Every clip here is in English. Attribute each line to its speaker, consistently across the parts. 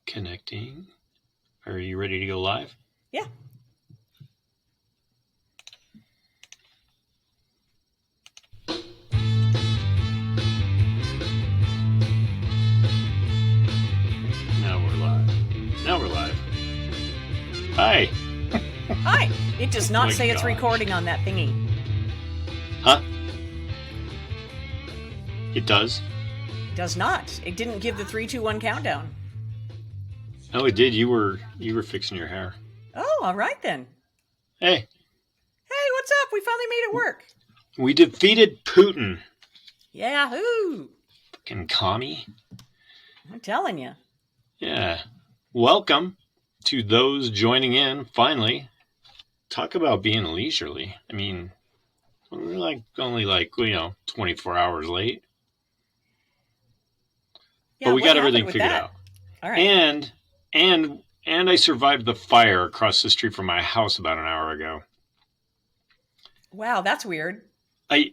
Speaker 1: Connecting. Are you ready to go live?
Speaker 2: Yeah.
Speaker 1: Now we're live. Now we're live. Hi.
Speaker 2: Hi. It does not
Speaker 1: My
Speaker 2: say it's
Speaker 1: gosh.
Speaker 2: recording on that thingy.
Speaker 1: Huh? It does?
Speaker 2: It does not. It didn't give the 3, 2, 1 countdown.
Speaker 1: Oh, it did. You were fixing your hair.
Speaker 2: Oh, all right then.
Speaker 1: Hey,
Speaker 2: Hey, what's up? We finally made it work.
Speaker 1: we defeated Putin.
Speaker 2: Yahoo!
Speaker 1: Fucking commie.
Speaker 2: I'm telling you.
Speaker 1: Yeah. Welcome to those joining in. Finally, talk about being leisurely. I mean, we're only 24 hours late.
Speaker 2: Yeah,
Speaker 1: But we
Speaker 2: what
Speaker 1: got
Speaker 2: happened
Speaker 1: everything
Speaker 2: with
Speaker 1: figured
Speaker 2: that?
Speaker 1: out.
Speaker 2: All right.
Speaker 1: And I survived the fire across the street from my house about an hour ago.
Speaker 2: Wow, that's weird.
Speaker 1: I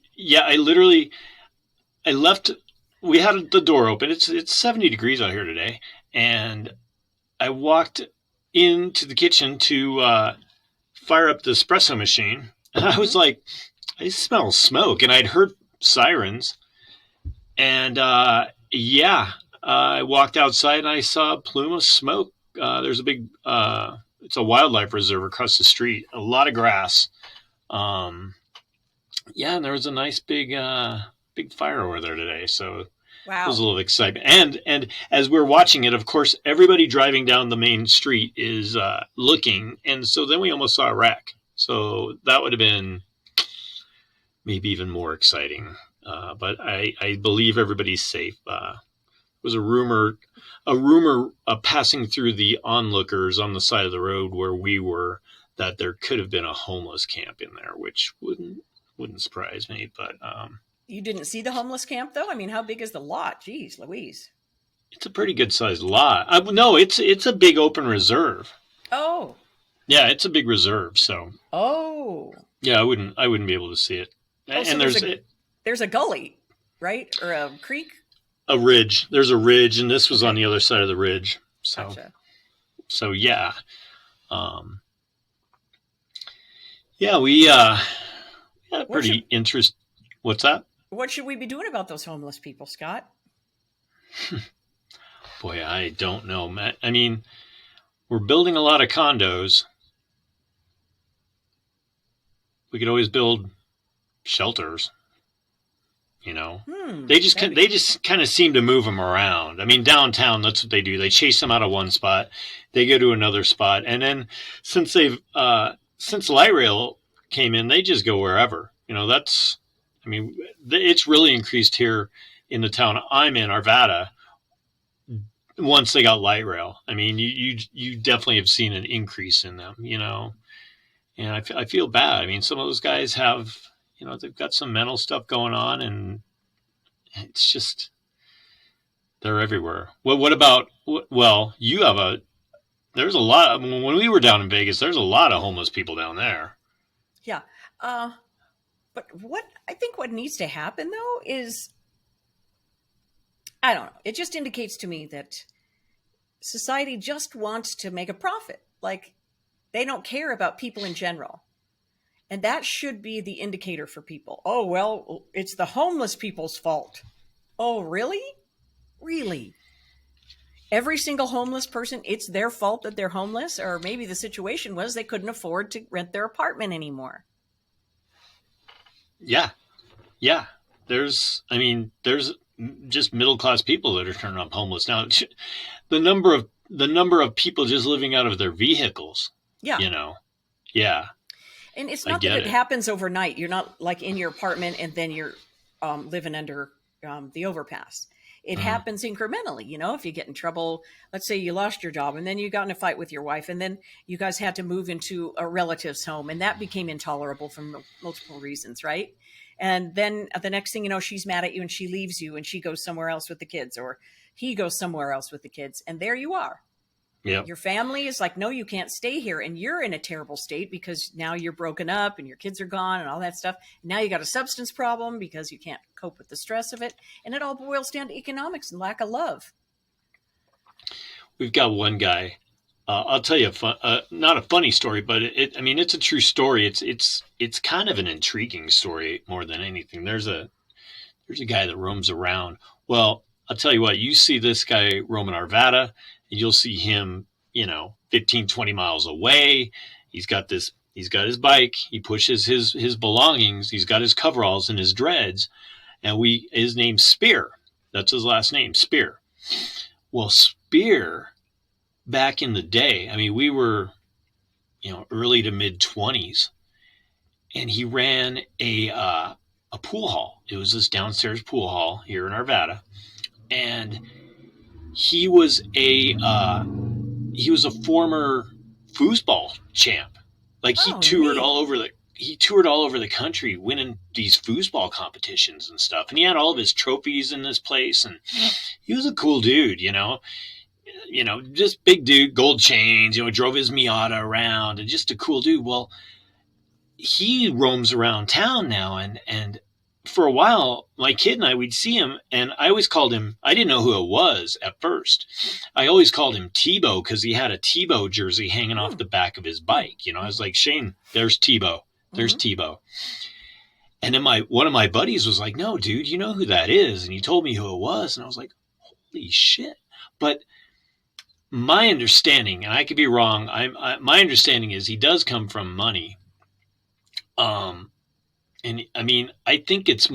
Speaker 1: left. We had the door open. It's 70 degrees out here today, and I walked into the kitchen to fire up the espresso machine, and I was like, I smell smoke, and I'd heard sirens, and I walked outside and I saw a plume of smoke. There's a big, it's a wildlife reserve across the street, a lot of grass. And there was a nice big fire over there today. So it was a
Speaker 2: Wow.
Speaker 1: little excitement. And as we're watching it, of course, everybody driving down the main street is looking. And so then we almost saw a wreck. So that would have been maybe even more exciting. But I believe everybody's safe. Was a rumor passing through the onlookers on the side of the road where we were that there could have been a homeless camp in there, which wouldn't surprise me. But
Speaker 2: You didn't see the homeless camp, though? I mean, how big is the lot? Jeez, Louise.
Speaker 1: it's a pretty good sized lot. No, it's a big open reserve.
Speaker 2: Oh.
Speaker 1: Yeah, it's a big reserve. So
Speaker 2: Oh.
Speaker 1: yeah, I wouldn't be able to see it.
Speaker 2: Oh, so
Speaker 1: And
Speaker 2: there's a gully, right? Or a creek?
Speaker 1: a ridge. There's a ridge, and this was on the other side of the ridge. So
Speaker 2: Gotcha.
Speaker 1: so yeah. We had a pretty interest. What's that?
Speaker 2: What should we be doing about those homeless people, Scott?
Speaker 1: Boy, I don't know, Matt. I mean, we're building a lot of condos. We could always build shelters. You know, they just kind of seem to move them around. I mean, downtown, that's what they do. They chase them out of one spot, they go to another spot, and then since light rail came in, they just go wherever. You know, it's really increased here in the town I'm in, Arvada. Once they got light rail, I mean, you definitely have seen an increase in them. You know, and I feel bad. I mean, some of those guys have, they've got some mental stuff going on, and it's just, they're everywhere. What about, there's a lot, when we were down in Vegas, there's a lot of homeless people down there.
Speaker 2: Yeah. But I think what needs to happen, though, is, I don't know, it just indicates to me that society just wants to make a profit. Like, they don't care about people in general. And that should be the indicator for people. Oh, well, it's the homeless people's fault. Oh, really? Really? Every single homeless person, it's their fault that they're homeless? Or maybe the situation was they couldn't afford to rent their apartment anymore.
Speaker 1: Yeah. There's just middle-class people that are turning up homeless. Now, the number of people just living out of their vehicles.
Speaker 2: Yeah.
Speaker 1: Yeah.
Speaker 2: And it's not that it happens overnight. You're not like in your apartment and then you're living under the overpass. It happens incrementally. If you get in trouble, let's say you lost your job and then you got in a fight with your wife and then you guys had to move into a relative's home and that became intolerable for multiple reasons, right? And then the next thing you know, she's mad at you and she leaves you and she goes somewhere else with the kids, or he goes somewhere else with the kids. And there you are.
Speaker 1: Yep.
Speaker 2: Your family is like, no, you can't stay here. And you're in a terrible state because now you're broken up and your kids are gone and all that stuff. And now you got a substance problem because you can't cope with the stress of it. And it all boils down to economics and lack of love.
Speaker 1: we've got one guy. I'll tell you not a funny story, but it's a true story. It's kind of an intriguing story more than anything. There's a guy that roams around. Well, I'll tell you what, you see this guy roaming Arvada, and you'll see him, 15, 20 miles away. He's got his bike. He pushes his belongings. He's got his coveralls and his dreads. And his name's Spear. That's his last name, Spear. Well, Spear, back in the day, we were, early to mid 20s, and he ran a pool hall. It was this downstairs pool hall here in Arvada, and he was a former foosball champ. Like he toured all over the country, winning these foosball competitions and stuff. And he had all of his trophies in this place, and he was a cool dude, just big dude, gold chains, drove his Miata around, and just a cool dude. Well, he roams around town now, and for a while, my kid and I, we'd see him, and I always called him, I didn't know who it was at first. I always called him Tebow because he had a Tebow jersey hanging off the back of his bike. I was like, Shane, there's Tebow. There's Tebow. And then one of my buddies was like, no, dude, you know who that is? And he told me who it was. And I was like, holy shit. But my understanding, and I could be wrong, my understanding is he does come from money. And I think it's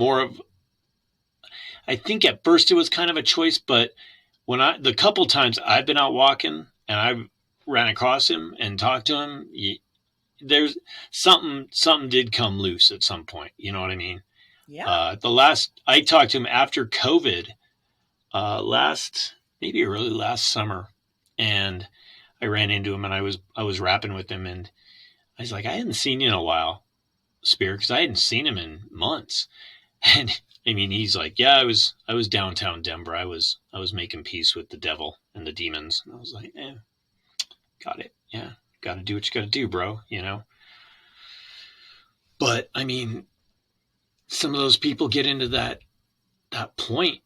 Speaker 1: I think at first it was kind of a choice, but the couple times I've been out walking and I ran across him and talked to him, there's something did come loose at some point. You know what I mean?
Speaker 2: Yeah.
Speaker 1: I talked to him after COVID, maybe early last summer, and I ran into him and I was rapping with him, and I was like, I hadn't seen you in a while, Spear, because I hadn't seen him in months. And he's like, yeah, I was downtown Denver. I was making peace with the devil and the demons. And I was like, got it. Yeah. Got to do what you got to do, bro. But some of those people get into that point,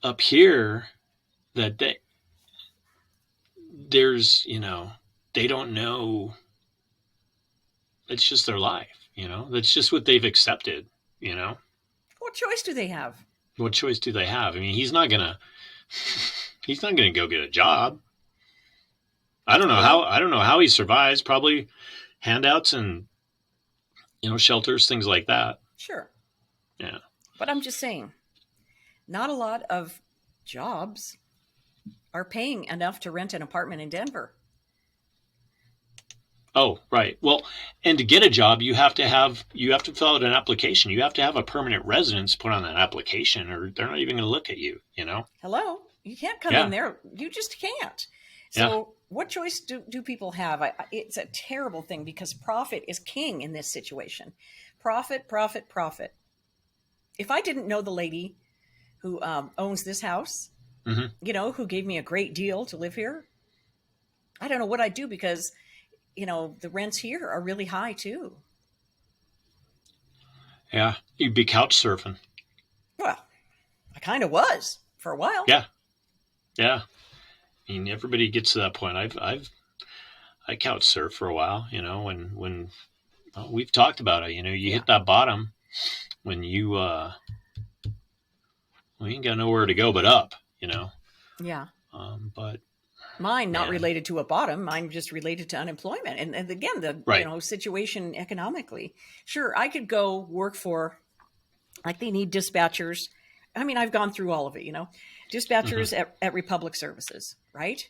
Speaker 1: up here that there's, they don't know. It's just their life, that's just what they've accepted,
Speaker 2: What choice do they have?
Speaker 1: What choice do they have? he's not gonna go get a job. I don't know how he survives. Probably handouts and, shelters, things like that.
Speaker 2: Sure.
Speaker 1: Yeah.
Speaker 2: But I'm just saying, not a lot of jobs are paying enough to rent an apartment in Denver.
Speaker 1: Oh, right. Well, and to get a job, you have to fill out an application. You have to have a permanent residence put on that application, or they're not even going to look at you,
Speaker 2: Hello? You can't come in there. You just can't. So what choice do people have? It's a terrible thing because profit is king in this situation. Profit, profit, profit. If I didn't know the lady who owns this house, who gave me a great deal to live here, I don't know what I'd do because, the rents here are really high too.
Speaker 1: Yeah. You'd be couch surfing.
Speaker 2: Well, I kind of was for a while.
Speaker 1: Yeah. Yeah. Everybody gets to that point. I couch surf for a while, when we've talked about it, you hit that bottom when you ain't got nowhere to go but up,
Speaker 2: Yeah.
Speaker 1: But
Speaker 2: mine not related to a bottom, mine just related to unemployment. And again, the situation economically. Sure, I could go work for, like, they need dispatchers. I've gone through all of it, dispatchers at Republic Services, right?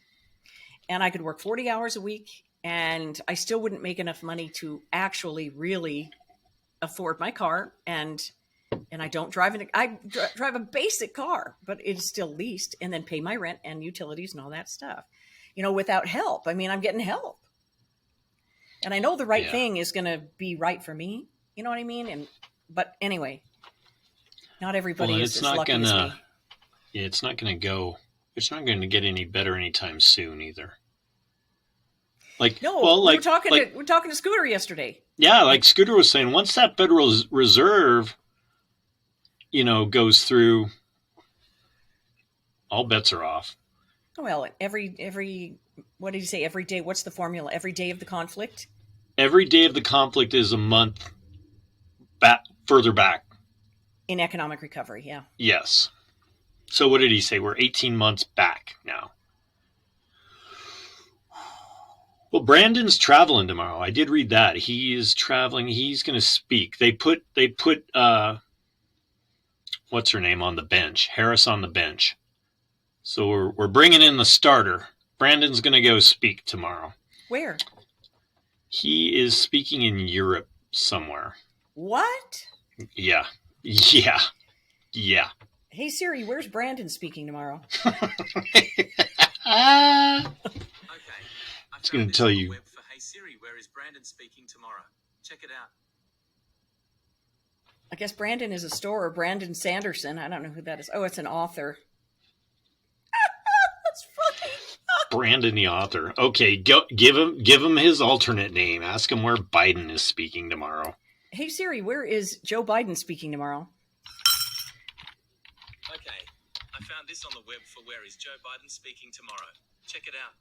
Speaker 2: And I could work 40 hours a week and I still wouldn't make enough money to actually really afford my car. And I don't drive I drive a basic car, but it is still leased, and then pay my rent and utilities and all that stuff, without help. I'm getting help. And I know the right thing is going to be right for me. You know what I mean? But anyway, not everybody is as lucky as me.
Speaker 1: Yeah, it's not going to get any better anytime soon either. We're talking
Speaker 2: to Scooter yesterday.
Speaker 1: Yeah, like Scooter was saying, once that Federal Reserve, goes through, all bets are off.
Speaker 2: Well, what did he say? Every day. What's the formula? Every day of the conflict.
Speaker 1: Every day of the conflict is a month further back
Speaker 2: In economic recovery, yeah.
Speaker 1: Yes. So what did he say? We're 18 months back now. Well, Brandon's traveling tomorrow. I did read that. He is traveling. He's going to speak. They put what's her name on the bench? Harris on the bench. So we're bringing in the starter. Brandon's going to go speak tomorrow.
Speaker 2: Where?
Speaker 1: He is speaking in Europe somewhere.
Speaker 2: What?
Speaker 1: Yeah.
Speaker 2: Hey Siri, where's Brandon speaking tomorrow?
Speaker 1: It's going to tell you.
Speaker 3: Hey Siri, where is Brandon speaking tomorrow? Check it out.
Speaker 2: I guess Brandon is a store, or Brandon Sanderson. I don't know who that is. Oh, it's an author. That's funny.
Speaker 1: Brandon the author. Okay, give him his alternate name. Ask him where Biden is speaking tomorrow.
Speaker 2: Hey Siri, where is Joe Biden speaking tomorrow?
Speaker 3: Okay, I found this on the web for where is Joe Biden speaking tomorrow. Check it out.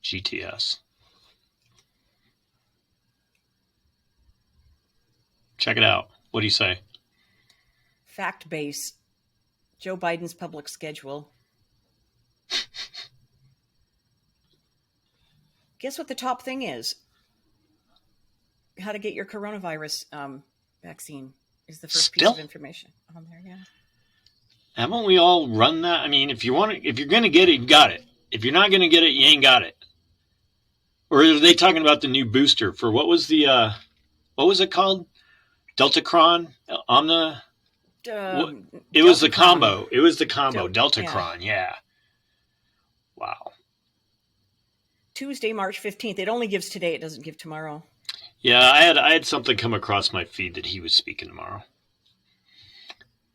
Speaker 1: GTS. Check it out. What do you say?
Speaker 2: Fact base. Joe Biden's public schedule. Guess what the top thing is? How to get your coronavirus vaccine is the first piece of information on there. Yeah.
Speaker 1: Haven't we all run that? I mean, if you're going to get it, you got it. If you're not going to get it, you ain't got it. Or are they talking about the new booster for what was it called? Deltacron? Omna? It was the combo. It was the combo. Deltacron, yeah. Wow.
Speaker 2: Tuesday, March 15th. It only gives today. It doesn't give tomorrow.
Speaker 1: Yeah, I had something come across my feed that he was speaking tomorrow.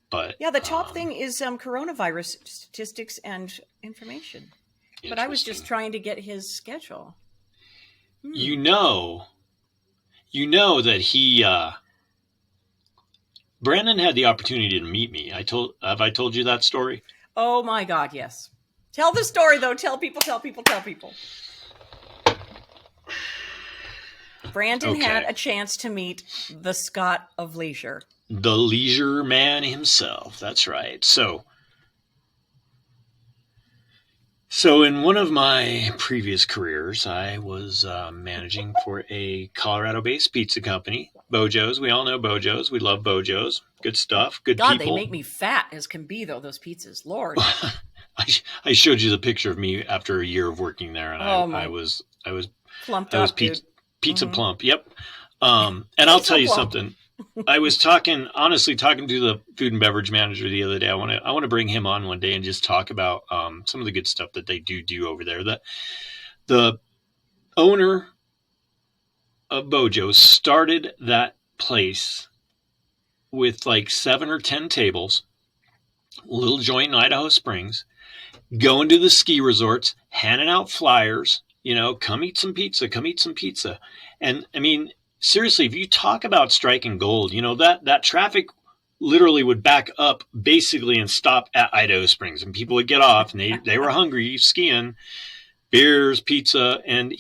Speaker 1: But
Speaker 2: yeah, the top thing is coronavirus statistics and information. But I was just trying to get his schedule.
Speaker 1: You know that he Brandon had the opportunity to meet me. Have I told you that story?
Speaker 2: Oh my God, yes. Tell the story though. Tell people. Brandon had a chance to meet the Scott of Leisure.
Speaker 1: The leisure man himself. That's right. So in one of my previous careers, I was managing for a Colorado-based pizza company, Bojo's. We all know Bojo's. We love Bojo's. Good stuff. Good
Speaker 2: God,
Speaker 1: people.
Speaker 2: They make me fat as can be, though, those pizzas. Lord.
Speaker 1: I showed you the picture of me after a year of working there, and I was
Speaker 2: plumped up,
Speaker 1: pizza plump. Yep. And I'll tell you something. I was talking to the food and beverage manager the other day. I want to bring him on one day and just talk about some of the good stuff that they do over there. The owner of Bojo started that place with like 7 or 10 tables, little joint in Idaho Springs, going to the ski resorts, handing out flyers, come eat some pizza. And I mean, seriously, if you talk about striking gold, that traffic literally would back up basically and stop at Idaho Springs, and people would get off and they were hungry, skiing, beers, pizza. And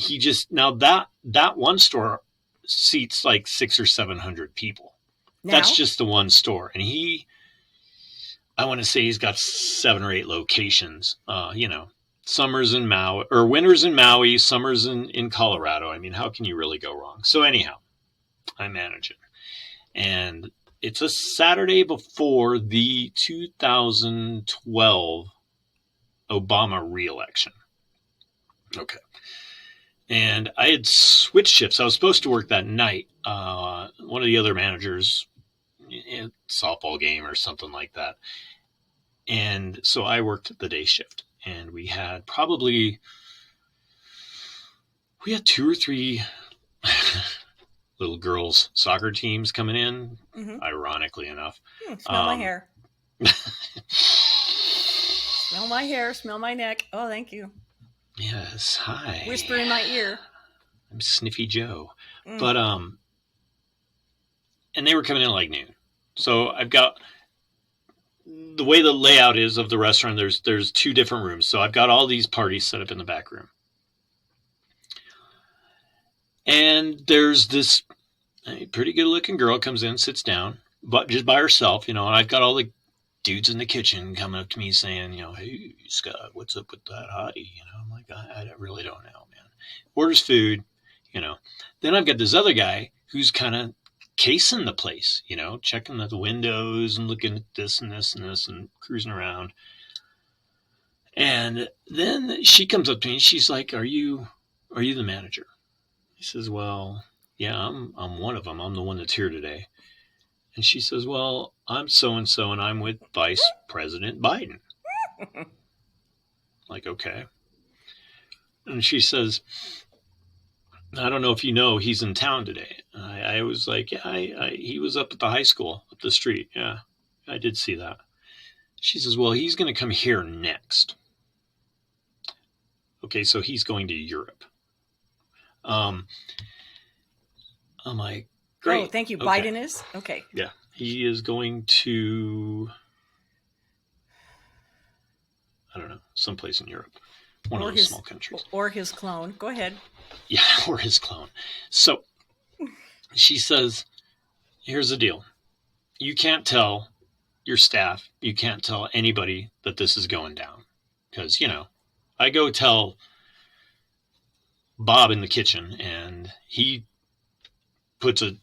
Speaker 1: that one store seats like 600 or 700 people. Now? That's just the one store. And I want to say he's got 7 or 8 locations, summers in Maui, or winters in Maui, summers in Colorado. I mean, how can you really go wrong? So anyhow, I manage it. And it's a Saturday before the 2012 Obama re-election. Okay. And I had switched shifts. I was supposed to work that night. One of the other managers, softball game or something like that. And so I worked the day shift. And we had 2 or 3 little girls soccer teams coming in, ironically enough.
Speaker 2: Smell my hair. Smell my hair, smell my neck. Oh, thank you.
Speaker 1: Yes, hi.
Speaker 2: Whisper in my ear.
Speaker 1: I'm Sniffy Joe. But, and they were coming in like noon. So I've got the way the layout is of the restaurant, there's 2 different rooms. So I've got all these parties set up in the back room. And there's this pretty good looking girl comes in, sits down, but just by herself, and I've got all the dudes in the kitchen coming up to me saying, hey, Scott, what's up with that hottie? I'm like, I really don't know, man. Orders food, Then I've got this other guy who's kind of casing the place, checking the windows and looking at this and this and this and cruising around. And then she comes up to me and she's like, are you the manager? He says, well, yeah, I'm one of them. I'm the one that's here today. And she says, well, I'm so-and-so, and I'm with Vice President Biden. Like, okay. And she says, I don't know if you know, he's in town today. I was like, yeah, he was up at the high school up the street. Yeah, I did see that. She says, well, he's going to come here next. Okay, so he's going to Europe. I'm like, great.
Speaker 2: Oh, thank you.
Speaker 1: Okay.
Speaker 2: Biden is? Okay.
Speaker 1: Yeah. He is going to, I don't know, someplace in Europe. One of those small countries.
Speaker 2: Or his clone. Go ahead.
Speaker 1: Yeah, or his clone. So she says, here's the deal. You can't tell your staff, you can't tell anybody that this is going down. Because, I go tell Bob in the kitchen, and he puts a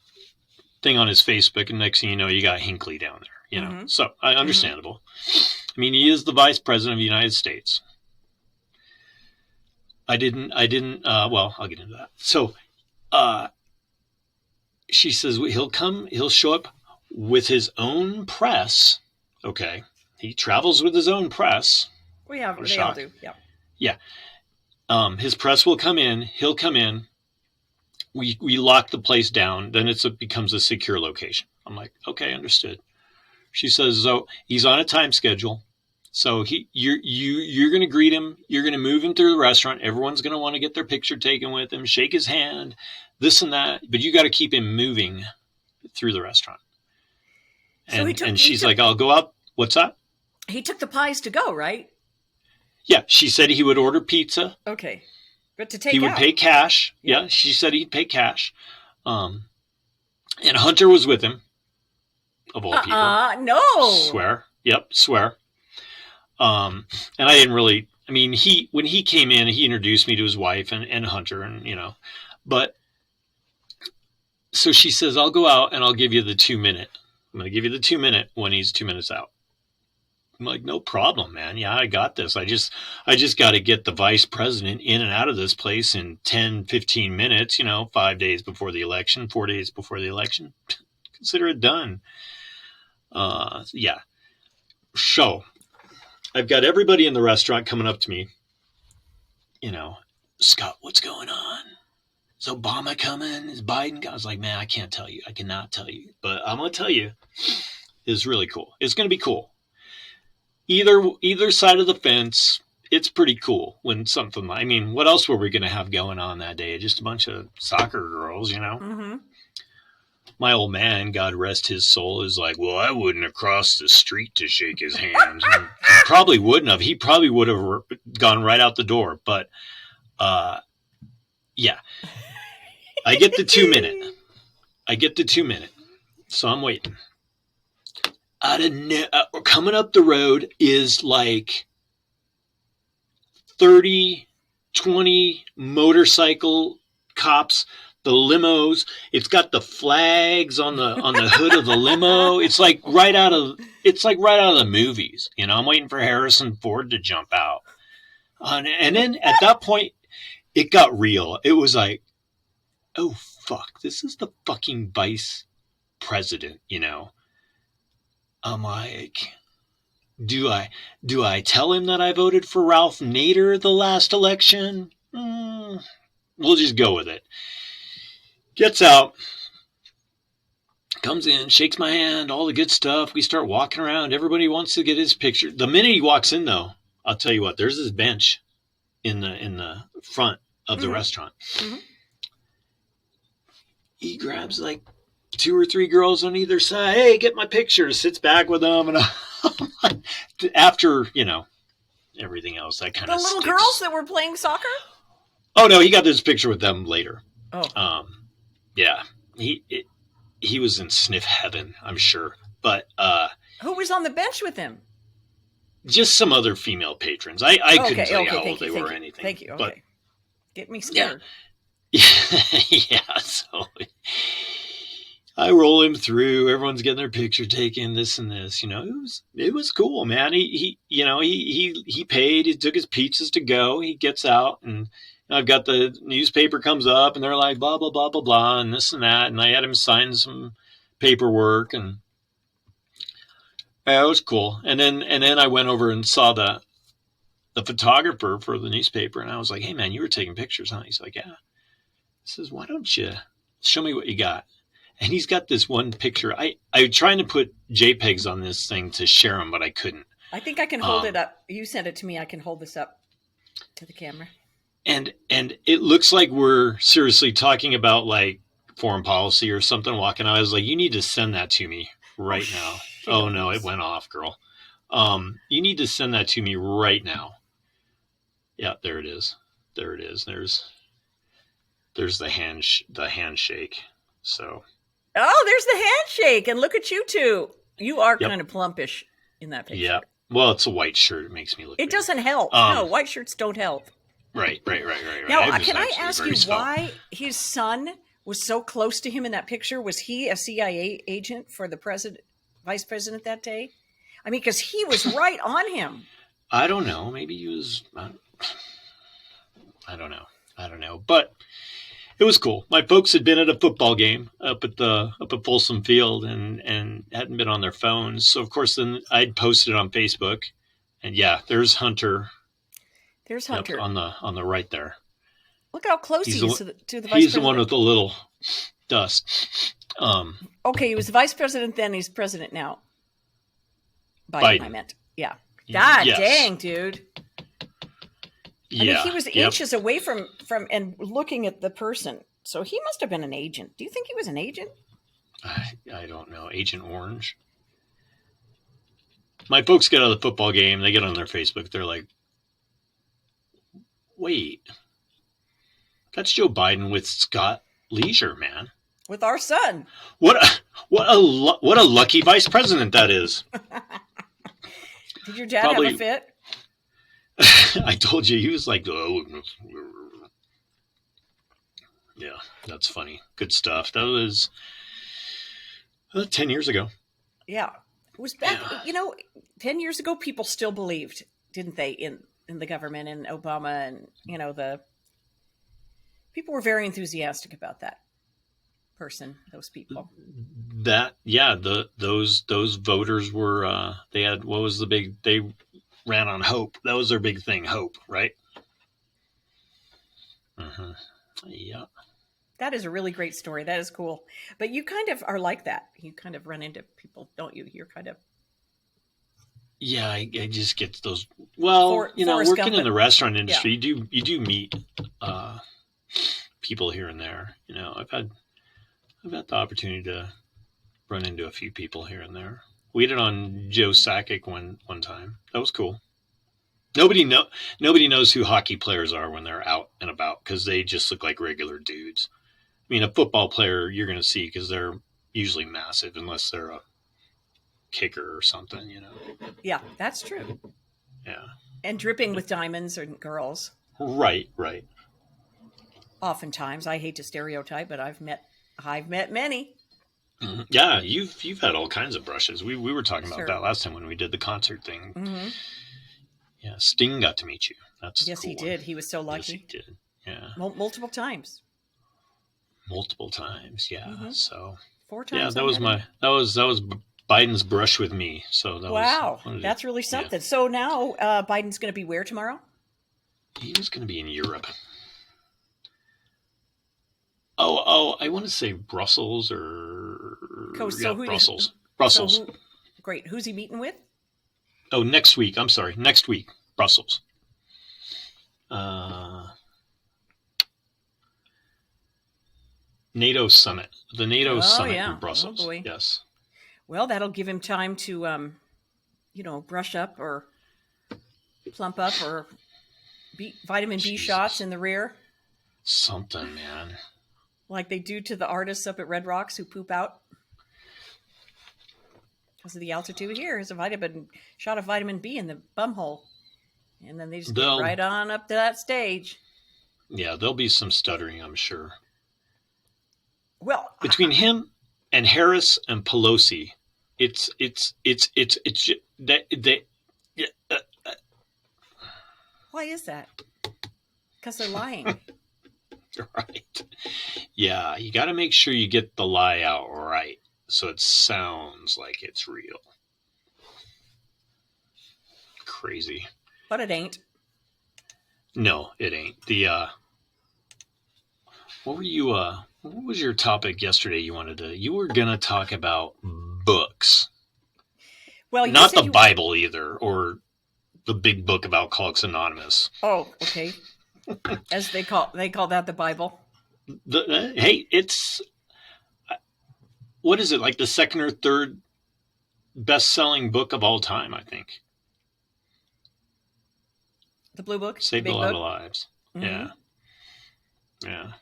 Speaker 1: thing on his Facebook, and next thing you know, you got Hinckley down there,
Speaker 2: Mm-hmm.
Speaker 1: So understandable. Mm-hmm. I mean, he is the vice president of the United States. I didn't, well, I'll get into that. So, she says he'll show up with his own press. Okay. He travels with his own press.
Speaker 2: They all do. Yeah.
Speaker 1: Yeah. His press will come in. He'll come in. We lock the place down. Then it becomes a secure location. I'm like, okay, understood. She says, so he's on a time schedule. So you're going to greet him. You're going to move him through the restaurant. Everyone's going to want to get their picture taken with him, shake his hand, this and that. But you got to keep him moving through the restaurant. And she's like, I'll go up. What's that?
Speaker 2: He took the pies to go, right?
Speaker 1: Yeah, she said he would order pizza.
Speaker 2: Okay. But to take
Speaker 1: he would pay cash. Yeah, she said he'd pay cash. And Hunter was with him, of all people.
Speaker 2: No.
Speaker 1: Swear. Yep, swear. And I didn't really, I mean, when he came in, he introduced me to his wife and Hunter and, but so she says, I'll go out and I'll give you the 2-minute. I'm going to give you the 2-minute when he's 2 minutes out. I'm like, no problem, man. Yeah, I got this. I just got to get the vice president in and out of this place in 10, 15 minutes, 5 days before the election, 4 days before the election. Consider it done. Yeah. So I've got everybody in the restaurant coming up to me, Scott, what's going on? Is Obama coming? Is Biden coming? I was like, man, I can't tell you. I cannot tell you. But I'm going to tell you, it's really cool. It's going to be cool. Either side of the fence, it's pretty cool when something, I mean, what else were we going to have going on that day? Just a bunch of soccer girls,
Speaker 2: Mm-hmm.
Speaker 1: My old man, God rest his soul, is like, well, I wouldn't have crossed the street to shake his hand. He probably wouldn't have. He probably would have gone right out the door. But, yeah. I get the 2-minute. So I'm waiting. Coming up the road is like 30, 20 motorcycle cops, the limos. It's got the flags on the hood of the limo. It's like right out of the movies. I'm waiting for Harrison Ford to jump out. And then at that point, it got real. It was like, oh fuck, this is the fucking vice president, I'm like, do I tell him that I voted for Ralph Nader the last election? We'll just go with it. Gets out, comes in, shakes my hand, all the good stuff. We start walking around. Everybody wants to get his picture. The minute he walks in, though, I'll tell you what, there's this bench in the front of the restaurant.
Speaker 2: Mm-hmm.
Speaker 1: He grabs like 2 or 3 girls on either side. Hey, get my picture. Sits back with them, and after everything else, that kind
Speaker 2: the
Speaker 1: of
Speaker 2: little
Speaker 1: sticks.
Speaker 2: girls that were playing soccer.
Speaker 1: Oh no, he got this picture with them later.
Speaker 2: Oh,
Speaker 1: Yeah, he was in sniff heaven, I'm sure. But
Speaker 2: who was on the bench with him?
Speaker 1: just some other female patrons. I couldn't tell you how old they were or anything.
Speaker 2: Thank you. Okay.
Speaker 1: But
Speaker 2: Get me scared.
Speaker 1: yeah, so I roll him through. Everyone's getting their picture taken. This and this. It was cool, man. He paid. He took his pizzas to go. He gets out, and I've got the newspaper comes up, and they're like blah blah blah blah blah, and this and that. And I had him sign some paperwork, and yeah, it was cool. And then I went over and saw the photographer for the newspaper, and I was like, "Hey, man, you were taking pictures, huh?" He's like, "Yeah." I says, "Why don't you show me what you got?" And he's got this one picture. I trying to put JPEGs on this thing to share them, but I couldn't.
Speaker 2: I think I can hold it up. You sent it to me. I can hold this up to the camera.
Speaker 1: And it looks like we're seriously talking about like foreign policy or something. Walking out, I was like, "You need to send that to me right now." Oh no, it went off, girl. You need to send that to me right now. Yeah, there it is. There it is. There's the handshake. So.
Speaker 2: Oh, there's the handshake, and look at you two. You are kind of plumpish in that picture.
Speaker 1: Yeah. Well, it's a white shirt. It makes me look.
Speaker 2: It doesn't help. No, white shirts don't help.
Speaker 1: Right.
Speaker 2: Now, can I ask you why his son was so close to him in that picture? Was he a CIA agent for the vice president that day? I mean, because he was right on him.
Speaker 1: I don't know. Maybe he was. I don't know. But it was cool. My folks had been at a football game up at Folsom Field and hadn't been on their phones. So of course, then I'd posted it on Facebook, and yeah, there's Hunter.
Speaker 2: There's Hunter
Speaker 1: on the right there.
Speaker 2: Look how close he is to the vice president.
Speaker 1: He's the one with the little dust.
Speaker 2: Okay, he was the vice president then. He's president now. Biden. I meant. Yeah. God dang, dude.
Speaker 1: Yeah.
Speaker 2: I mean, he was inches away from and looking at the person. So he must have been an agent. Do you think he was an agent?
Speaker 1: I don't know. Agent Orange. My folks get out of the football game. They get on their Facebook. They're like, wait, that's Joe Biden with Scott Leisure, man.
Speaker 2: With our son.
Speaker 1: What a lucky vice president that is.
Speaker 2: Did your dad have a fit?
Speaker 1: I told you, he was like, oh. Yeah, that's funny. Good stuff. That was 10 years ago.
Speaker 2: Yeah. It was back, 10 years ago, people still believed, didn't they, in the government and Obama and, the people were very enthusiastic about that person, those people. Those voters were, they had, what was the big, they ran on hope. That was their big thing, hope, right? Mm-hmm. Yeah. That is a really great story. That is cool. But you kind of are like that. You kind of run into people, don't you? You're kind of. Yeah, I just get those. Well, working in the restaurant industry, you do meet people here and there. I've had the opportunity to run into a few people here and there. We did on Joe Sakic one time. That was cool. Nobody knows who hockey players are when they're out and about because they just look like regular dudes. I mean, a football player you're going to see because they're usually massive unless they're a kicker or something, Yeah, that's true. Yeah. And dripping with diamonds and girls. Right. Oftentimes, I hate to stereotype, but I've met many. Mm-hmm. Yeah, you've had all kinds of brushes. We were talking about that last time when we did the concert thing. Mm-hmm. Yeah, Sting got to meet you. That's yes, cool he did. He was so lucky. Yes, he did. Yeah, multiple times. Yeah. Mm-hmm. So 4 times. Yeah, that was Biden's brush with me. So that that's really something. Yeah. So now Biden's going to be where tomorrow? He's going to be in Europe. Oh, I want to say Brussels or Brussels. Brussels. So great. Who's he meeting with? Oh, next week. I'm sorry. Next week, Brussels.
Speaker 1: NATO summit. The NATO summit
Speaker 2: yeah.
Speaker 1: in Brussels.
Speaker 2: Oh, boy.
Speaker 1: Yes.
Speaker 2: Well, that'll give him time to, brush up or plump up or vitamin B shots in the rear.
Speaker 1: Something, man.
Speaker 2: Like they do to the artists up at Red Rocks who poop out. Because of the altitude here is a shot of vitamin B in the bum hole. And then they just get right on up to that stage.
Speaker 1: Yeah, there'll be some stuttering, I'm sure.
Speaker 2: Well,
Speaker 1: between him and Harris and Pelosi, it's
Speaker 2: why is that? Because they're lying.
Speaker 1: Right. Yeah, you got to make sure you get the lie out right, so it sounds like it's real. Crazy.
Speaker 2: But it ain't.
Speaker 1: No, it ain't. What was your topic yesterday you were going to talk about books.
Speaker 2: Well,
Speaker 1: not the Bible either, or the big book of Alcoholics Anonymous.
Speaker 2: Oh, okay. As they call that the Bible.
Speaker 1: Hey, it's, what is it, like the second or third best-selling book of all time, I think.
Speaker 2: The Blue Book?
Speaker 1: Saved a lot of lives. Mm-hmm. Yeah. Yeah.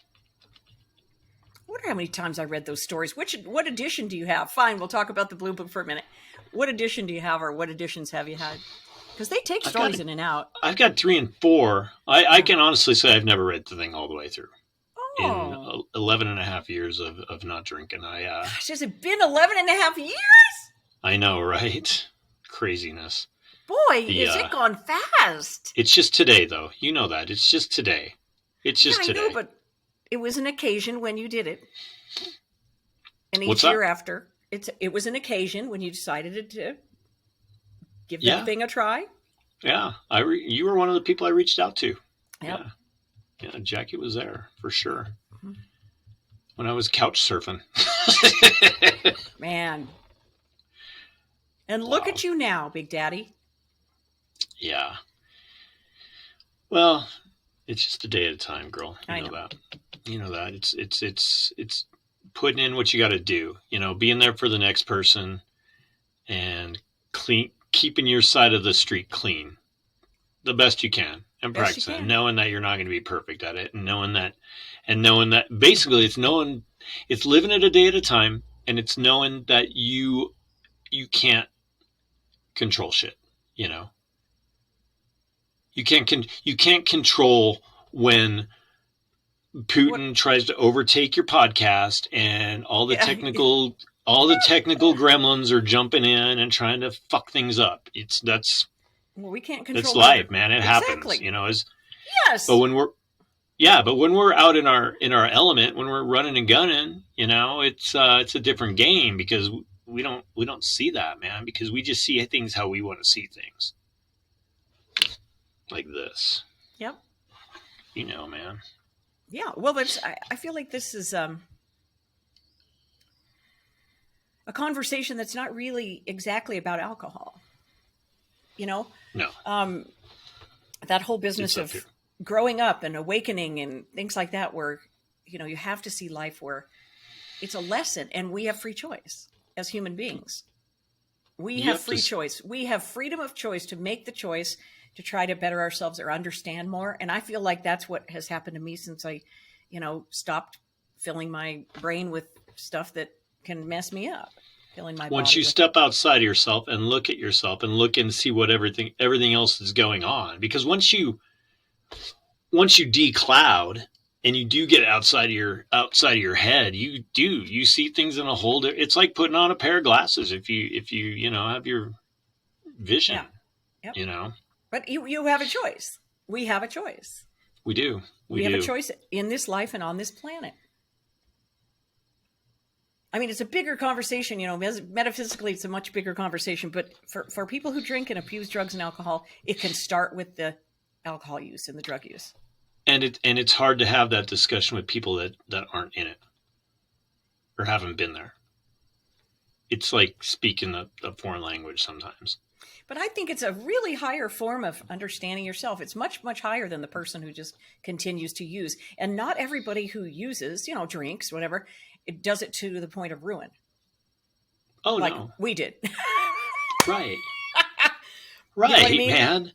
Speaker 2: I wonder how many times I read those stories. What edition do you have? Fine, we'll talk about the Blue Book for a minute. What edition do you have, or what editions have you had? Because they take stories in and out.
Speaker 1: I've got 3 and 4. I can honestly say I've never read the thing all the way through. Oh. In 11 and a half years of not drinking.
Speaker 2: Gosh, has it been 11 and a half years?
Speaker 1: I know, right? Craziness.
Speaker 2: Boy, is it gone fast.
Speaker 1: It's just today, though. You know that. It's just today. It's just today. I know,
Speaker 2: but it was an occasion when you did it. And each year after, it was an occasion when you decided to give that thing a try.
Speaker 1: Yeah. You were one of the people I reached out to.
Speaker 2: Yep.
Speaker 1: Yeah, Jackie was there for sure. Mm-hmm. When I was couch surfing.
Speaker 2: Man. And look at you now, Big Daddy.
Speaker 1: Yeah. Well, it's just a day at a time, girl. You know that. You know that. It's putting in what you got to do. Being there for the next person and keeping your side of the street clean the best you can, and practicing, knowing that you're not going to be perfect at it, and knowing that basically it's living it a day at a time, and it's knowing that you can't control shit. You can't control when Putin tries to overtake your podcast and all the technical gremlins are jumping in and trying to fuck things up.
Speaker 2: We can't control.
Speaker 1: It's life, man. It happens,
Speaker 2: Yes.
Speaker 1: But when we're out in our element, when we're running and gunning, it's a different game, because we don't see that, man, because we just see things how we want to see things. Like this.
Speaker 2: Yep.
Speaker 1: Man.
Speaker 2: Yeah. Well, I feel like this is a conversation that's not really exactly about alcohol.
Speaker 1: No.
Speaker 2: That whole business of growing up and awakening and things like that, where, you have to see life where it's a lesson, and we have free choice as human beings. We have free choice. We have freedom of choice to make the choice to try to better ourselves or understand more. And I feel like that's what has happened to me since I, stopped filling my brain with stuff that can mess me up.
Speaker 1: Once you step outside of yourself and look at yourself and look and see what everything else is going on, because once you decloud and you do get outside of your head, you see things in a whole. It's like putting on a pair of glasses if you have your vision.
Speaker 2: Yeah. Yep. But you have a choice. We have a choice.
Speaker 1: We do.
Speaker 2: We have a choice in this life and on this planet. I mean, it's a bigger conversation, metaphysically, it's a much bigger conversation. But for people who drink and abuse drugs and alcohol, it can start with the alcohol use and the drug use.
Speaker 1: And it's hard to have that discussion with people that aren't in it or haven't been there. It's like speaking a foreign language sometimes.
Speaker 2: But I think it's a really higher form of understanding yourself. It's much, much higher than the person who just continues to use. And not everybody who uses, drinks, whatever, it does it to the point of ruin.
Speaker 1: Oh,
Speaker 2: like
Speaker 1: no.
Speaker 2: we did.
Speaker 1: Right.
Speaker 2: Right,
Speaker 1: Right,
Speaker 2: I mean?
Speaker 1: man.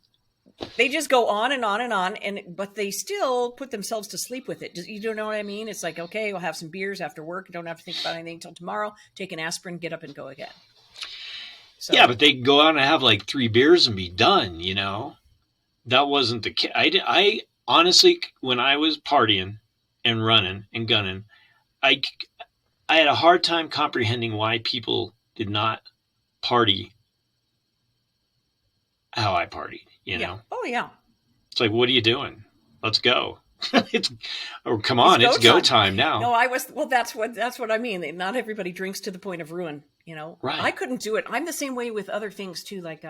Speaker 2: They just go on and on and on, but they still put themselves to sleep with it. You don't know what I mean? It's like, okay, we'll have some beers after work. You don't have to think about anything until tomorrow. Take an aspirin, get up and go again. So,
Speaker 1: Yeah, but they go out and have like 3 beers and be done, That wasn't the case. I honestly, when I was partying and running and gunning, I had a hard time comprehending why people did not party how I partied,
Speaker 2: yeah. Oh, yeah.
Speaker 1: It's like, what are you doing? Let's go. Come on, it's go time now.
Speaker 2: No, that's what I mean. Not everybody drinks to the point of ruin,
Speaker 1: Right.
Speaker 2: I couldn't do it. I'm the same way with other things too, like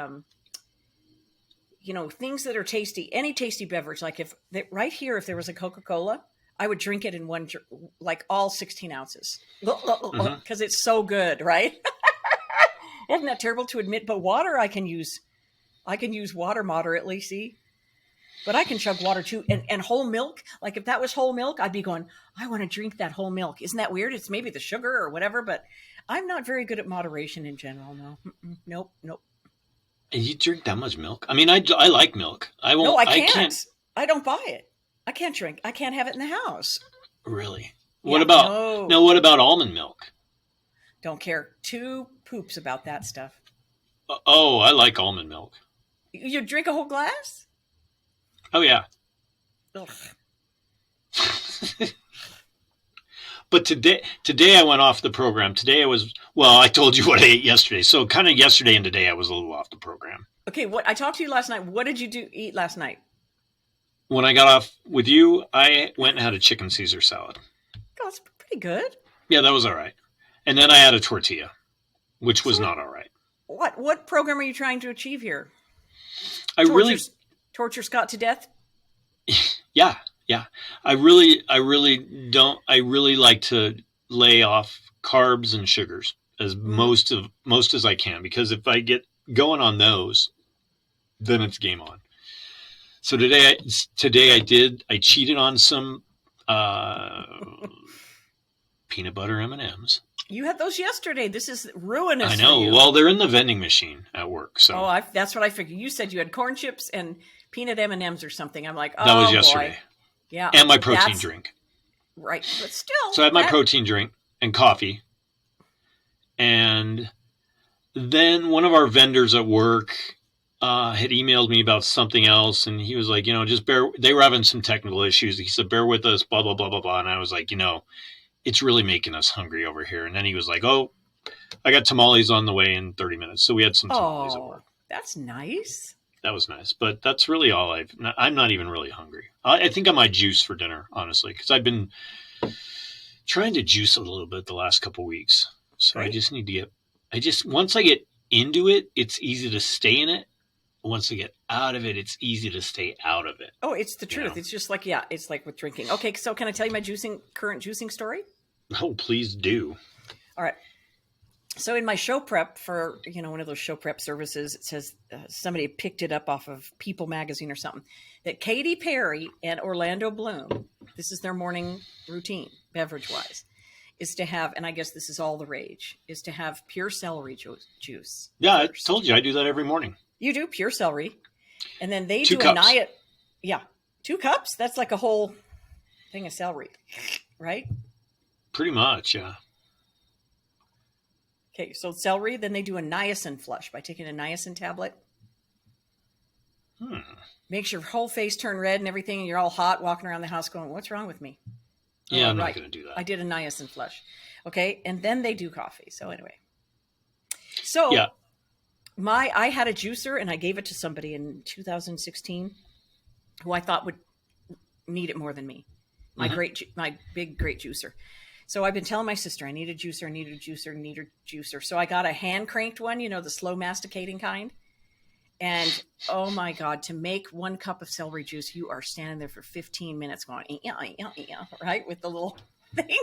Speaker 2: things that are tasty, any tasty beverage. Like right here, if there was a Coca-Cola, I would drink it in like all 16 ounces because it's so good, right? Isn't that terrible to admit? But water, I can use water moderately, see? But I can chug water too. And whole milk, like if that was whole milk, I'd be going, I want to drink that whole milk. Isn't that weird? It's maybe the sugar or whatever, but I'm not very good at moderation in general, no. Nope.
Speaker 1: And you drink that much milk? I mean, I like milk. I won't.
Speaker 2: No, I can't. I don't buy it. I can't drink. I can't have it in the house.
Speaker 1: Really?
Speaker 2: Yeah,
Speaker 1: What about what about almond milk?
Speaker 2: Don't care 2 poops about that stuff.
Speaker 1: Oh, I like almond milk.
Speaker 2: You drink a whole glass?
Speaker 1: Oh yeah.
Speaker 2: Ugh.
Speaker 1: But today I went off the program. Today I told you what I ate yesterday. So kind of yesterday and today I was a little off the program.
Speaker 2: Okay, I talked to you last night. What did you eat last night?
Speaker 1: When I got off with you, I went and had a chicken Caesar salad.
Speaker 2: Oh, that's pretty good.
Speaker 1: Yeah, that was all right. And then I had a tortilla, which was not all right.
Speaker 2: What program are you trying to achieve here? Torture Scott to death?
Speaker 1: Yeah. I really like to lay off carbs and sugars as most as I can, because if I get going on those, then it's game on. So today I cheated on some peanut butter M&Ms.
Speaker 2: You had those yesterday. This is ruinous.
Speaker 1: I know.
Speaker 2: For you.
Speaker 1: Well, they're in the vending machine at work. So
Speaker 2: that's what I figured. You said you had corn chips and peanut M&Ms or something. I'm like,
Speaker 1: that was yesterday.
Speaker 2: Boy. Yeah,
Speaker 1: and my protein drink.
Speaker 2: Right, but still.
Speaker 1: So I had my protein drink and coffee, and then one of our vendors at work had emailed me about something else, and he was like, just they were having some technical issues. He said, bear with us, blah, blah, blah, blah, blah. And I was like, it's really making us hungry over here. And then he was like, oh, I got tamales on the way in 30 minutes. So we had some tamales at work.
Speaker 2: That's nice.
Speaker 1: That was nice. But that's really all I'm not even really hungry. I think I might juice for dinner, honestly, because I've been trying to juice a little bit the last couple of weeks. So right. I just need to once I get into it, it's easy to stay in it. Once I get out of it, it's easy to stay out of it.
Speaker 2: Oh, it's the truth. It's just like, it's like with drinking. Okay, so can I tell you my current juicing story?
Speaker 1: Oh, please do.
Speaker 2: All right. So in my show prep for, one of those show prep services, it says somebody picked it up off of People magazine or something, that Katy Perry and Orlando Bloom, this is their morning routine, beverage-wise, is to have, and I guess this is all the rage, is to have pure celery juice.
Speaker 1: Yeah, first. I told you I do that every morning.
Speaker 2: You do pure celery. And then they
Speaker 1: 2
Speaker 2: do
Speaker 1: cups.
Speaker 2: 2 cups? That's like a whole thing of celery, right?
Speaker 1: Pretty much, yeah.
Speaker 2: Okay, so celery, then they do a niacin flush by taking a niacin tablet. Makes your whole face turn red and everything, and you're all hot walking around the house going, what's wrong with me?
Speaker 1: Yeah, I'm not going to do that.
Speaker 2: I did a niacin flush. Okay, and then they do coffee. So anyway. So yeah. I had a juicer, and I gave it to somebody in 2016 who I thought would need it more than me. My big, great juicer. So I've been telling my sister, I need a juicer. So I got a hand cranked one, the slow masticating kind. And oh my God, to make 1 cup of celery juice, you are standing there for 15 minutes going, right? With the little thing.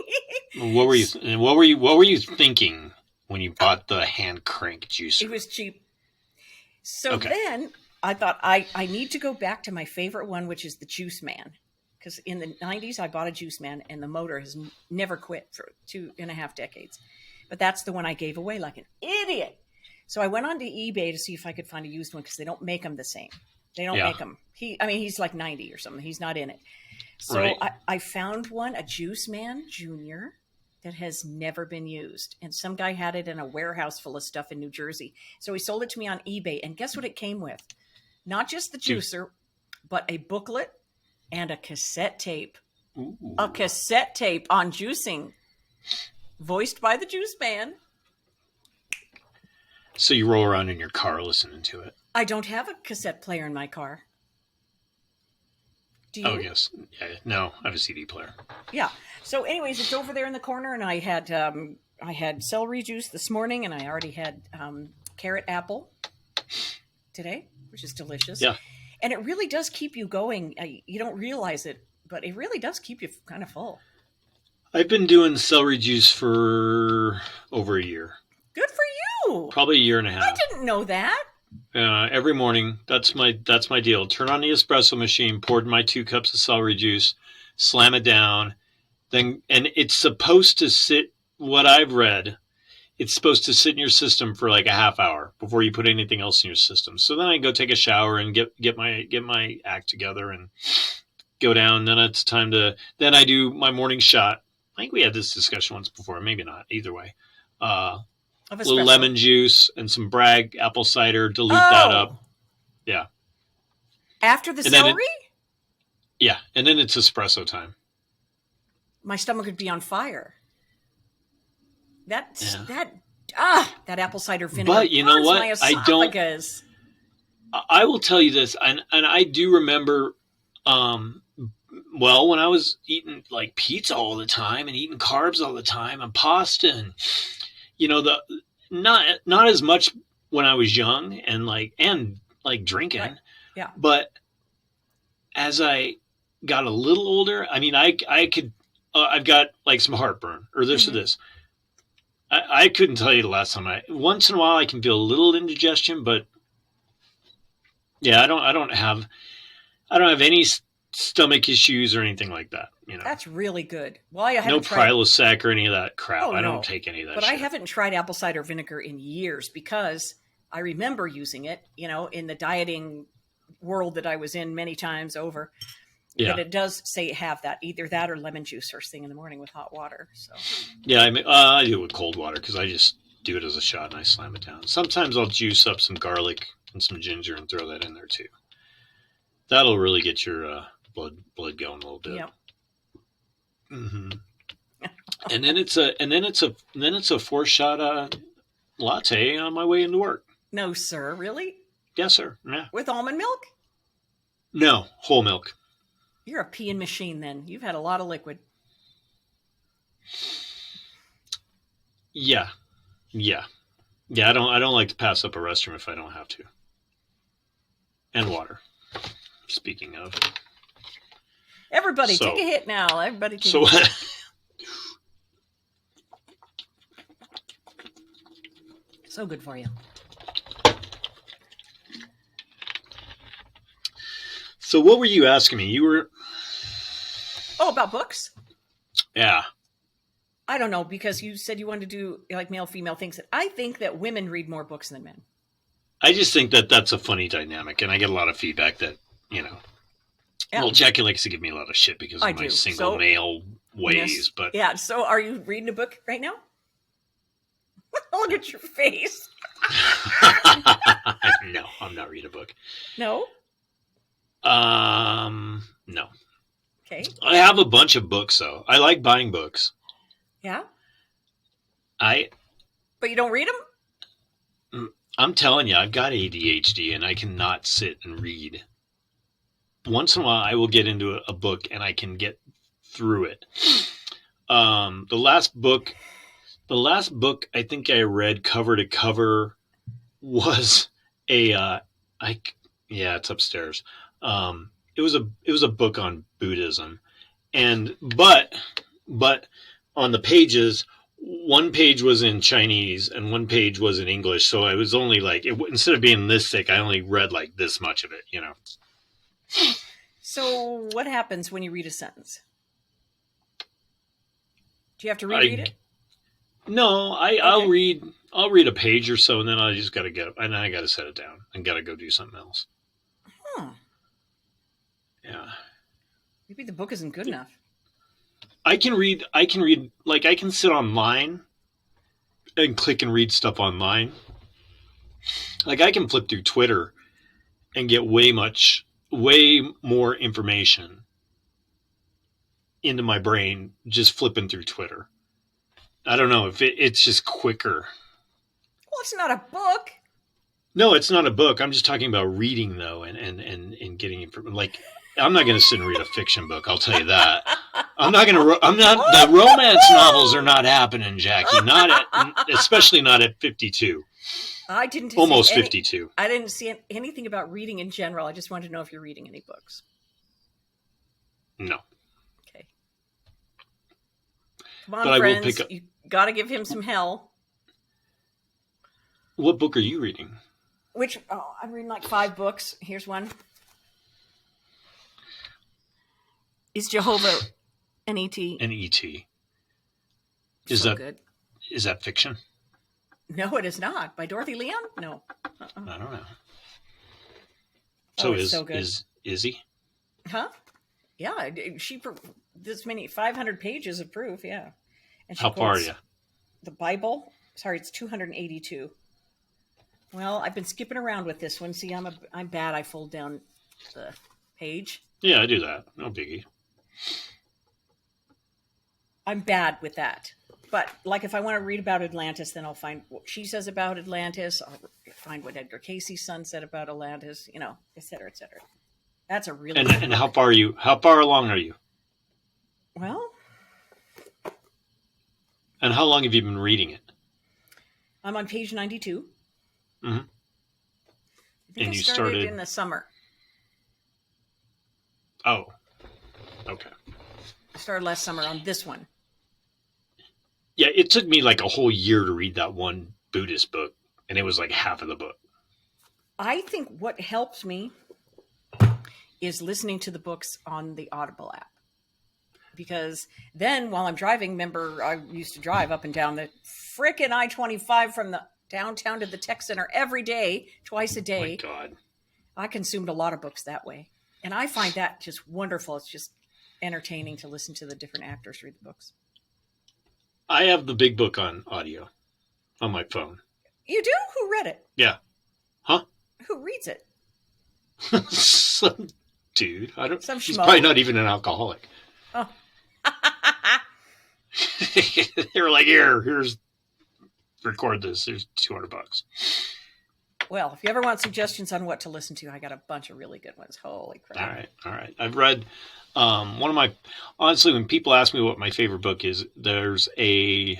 Speaker 1: What were you thinking when you bought the hand crank juicer?
Speaker 2: It was cheap. So
Speaker 1: Okay.
Speaker 2: then I thought I need to go back to my favorite one, which is the Juice Man. Because in the 90s, I bought a Juice Man, and the motor has never quit for 2.5 decades. But that's the one I gave away like an idiot. So I went on to eBay to see if I could find a used one because they don't make them the same. They don't
Speaker 1: Yeah.
Speaker 2: make them. He's like 90 or something. He's not in it. So
Speaker 1: Right.
Speaker 2: I found one, a Juice Man Junior, that has never been used. And some guy had it in a warehouse full of stuff in New Jersey. So he sold it to me on eBay. And guess what it came with? Not just the juicer, but a booklet and a cassette tape.
Speaker 1: Ooh.
Speaker 2: A cassette tape on juicing, voiced by the Juice Man.
Speaker 1: So you roll around in your car listening to it.
Speaker 2: I don't have a cassette player in my car. Do you?
Speaker 1: Oh, yes. Yeah, no, I have a CD player.
Speaker 2: Yeah. So, anyways, it's over there in the corner, and I had celery juice this morning, and I already had carrot apple today, which is delicious.
Speaker 1: Yeah.
Speaker 2: And it really does keep you going. You don't realize it, but it really does keep you kind of full.
Speaker 1: I've been doing celery juice for over a year.
Speaker 2: Good for you.
Speaker 1: Probably a year and a
Speaker 2: I
Speaker 1: half.
Speaker 2: didn't know that.
Speaker 1: Every morning, that's my deal. Turn on the espresso machine, pour in my 2 cups of celery juice, slam it down, and it's supposed to sit. What I've read, it's supposed to sit in your system for like a half hour before you put anything else in your system. So then I go take a shower and get my act together and go down. Then it's time to. Then I do my morning shot. I think we had this discussion once before, maybe not. Either way.
Speaker 2: Of
Speaker 1: A little
Speaker 2: espresso.
Speaker 1: lemon juice and some Bragg apple cider. Dilute that
Speaker 2: Oh.
Speaker 1: up. Yeah.
Speaker 2: After the
Speaker 1: And then
Speaker 2: celery,
Speaker 1: Yeah. And then it's espresso time.
Speaker 2: my stomach would be on fire. That apple cider vinegar.
Speaker 1: But you know
Speaker 2: burns
Speaker 1: what?
Speaker 2: My
Speaker 1: I don't-
Speaker 2: esophagus.
Speaker 1: I will tell you this, and I do remember, well, when I was eating like pizza all the time and eating carbs all the time and pasta, and not as much when I was young and drinking,
Speaker 2: Right. Yeah.
Speaker 1: But as I got a little older, I mean, I could, I've got like some heartburn or this or this. I couldn't tell you the last time. Once in a while I can feel a little indigestion, but yeah, I don't have any stomach issues or anything like that.
Speaker 2: That's really good. Well, I haven't
Speaker 1: No
Speaker 2: tried,
Speaker 1: Prilosec or any of that crap.
Speaker 2: Oh,
Speaker 1: I
Speaker 2: no.
Speaker 1: don't take any of that.
Speaker 2: but
Speaker 1: shit.
Speaker 2: I haven't tried apple cider vinegar in years because I remember using it, in the dieting world that I was in many times over.
Speaker 1: Yeah.
Speaker 2: But it does say have that, either that or lemon juice first thing in the morning with hot water. So
Speaker 1: Yeah, I do it with cold water because I just do it as a shot and I slam it down. Sometimes I'll juice up some garlic and some ginger and throw that in there too. That'll really get your blood going a little bit.
Speaker 2: yeah.
Speaker 1: Mm-hmm. and then it's a 4-shot latte on my way into work.
Speaker 2: No, sir. Really?
Speaker 1: Yes, sir. Yeah.
Speaker 2: With almond milk?
Speaker 1: No, whole milk.
Speaker 2: You're a peeing machine then. You've had a lot of liquid.
Speaker 1: Yeah. I don't like to pass up a restroom if I don't have to. And water. Speaking of.
Speaker 2: Everybody,
Speaker 1: So-
Speaker 2: take a hit now. Everybody take
Speaker 1: So
Speaker 2: a hit. So good for you.
Speaker 1: So what were you asking me? You were
Speaker 2: Oh, about books?
Speaker 1: yeah.
Speaker 2: I don't know, because you said you wanted to do like male female things. I think that women read more books than men.
Speaker 1: I just think that that's a funny dynamic, and I get a lot of feedback that
Speaker 2: Yeah.
Speaker 1: well, Jackie likes to give me a lot of shit because of
Speaker 2: I
Speaker 1: my
Speaker 2: do.
Speaker 1: single
Speaker 2: So-
Speaker 1: male ways,
Speaker 2: Yes.
Speaker 1: but
Speaker 2: Yeah. So are you reading a book right now? Look at your face.
Speaker 1: no, I'm not reading a book.
Speaker 2: No?
Speaker 1: No.
Speaker 2: Okay.
Speaker 1: I have a bunch of books though. I like buying books.
Speaker 2: Yeah.
Speaker 1: But
Speaker 2: But you don't read them?
Speaker 1: I'm telling you, I've got ADHD and I cannot sit and read. Once in a while, I will get into a book and I can get through it. The last book I think I read cover to cover was it's upstairs. It was a book on Buddhism, but on the pages one page was in Chinese and one page was in English. So I was only like, instead of being this thick, I only read like this much of it, you know?
Speaker 2: So what happens when you read a sentence? Do you have to reread it?
Speaker 1: No, I'll read a page or so, and then I just got to get up, and then I got to set it down and got to go do something else. Yeah.
Speaker 2: Maybe the book isn't good enough.
Speaker 1: I can read, like I can sit online and click and read stuff online. Like I can flip through Twitter and get way more information into my brain just flipping through Twitter. I don't know if it's just quicker.
Speaker 2: Well, it's not a book.
Speaker 1: No, it's not a book. I'm just talking about reading though, and getting information. Like, I'm not going to sit and read a fiction book. I'll tell you that. The romance novels are not happening, Jackie. Especially not at 52.
Speaker 2: I didn't.
Speaker 1: Almost 52.
Speaker 2: I didn't see anything about reading in general. I just wanted to know if you're reading any books.
Speaker 1: No.
Speaker 2: Okay. Come on, friends. You got to give him some hell.
Speaker 1: What book are you reading?
Speaker 2: I'm reading like 5 books. Here's one. Is Jehovah an E.T.?
Speaker 1: An E.T.
Speaker 2: Is
Speaker 1: that fiction?
Speaker 2: No, it is not. By Dorothy Leon? No.
Speaker 1: I don't know.
Speaker 2: So good.
Speaker 1: Is he?
Speaker 2: Huh? Yeah. She this many 500 pages of proof. Yeah. And
Speaker 1: how far are you?
Speaker 2: The Bible. Sorry, it's 282. Well, I've been skipping around with this one. See, I'm bad. I fold down the page.
Speaker 1: Yeah, I do that. No biggie.
Speaker 2: I'm bad with that. But like if I want to read about Atlantis, then I'll find what she says about Atlantis. I'll find what Edgar Casey's son said about Atlantis, you know, et cetera, et cetera. That's a really
Speaker 1: and how far are you? How far along are you?
Speaker 2: Well.
Speaker 1: And how long have you been reading it?
Speaker 2: I'm on page 92.
Speaker 1: Mm-hmm.
Speaker 2: I think I started in the summer.
Speaker 1: Oh, okay.
Speaker 2: I started last summer on this one.
Speaker 1: Yeah, it took me like a whole year to read that one Buddhist book, and it was like half of the book.
Speaker 2: I think what helps me is listening to the books on the Audible app. Because then while I'm driving, remember I used to drive up and down the frickin' I-25 from the downtown to the tech center every day, twice a day.
Speaker 1: Oh my God.
Speaker 2: I consumed a lot of books that way. And I find that just wonderful. It's just entertaining to listen to the different actors read the books.
Speaker 1: I have the big book on audio on my phone.
Speaker 2: You do? Who read it?
Speaker 1: Yeah. Huh?
Speaker 2: Who reads it?
Speaker 1: Some dude.
Speaker 2: Some
Speaker 1: he's
Speaker 2: schmo.
Speaker 1: probably not even an alcoholic.
Speaker 2: Oh.
Speaker 1: They were like, here's record this. There's $200.
Speaker 2: Well, if you ever want suggestions on what to listen to, I got a bunch of really good ones. Holy crap.
Speaker 1: All right. I've read one of my, honestly, when people ask me what my favorite book is, there's I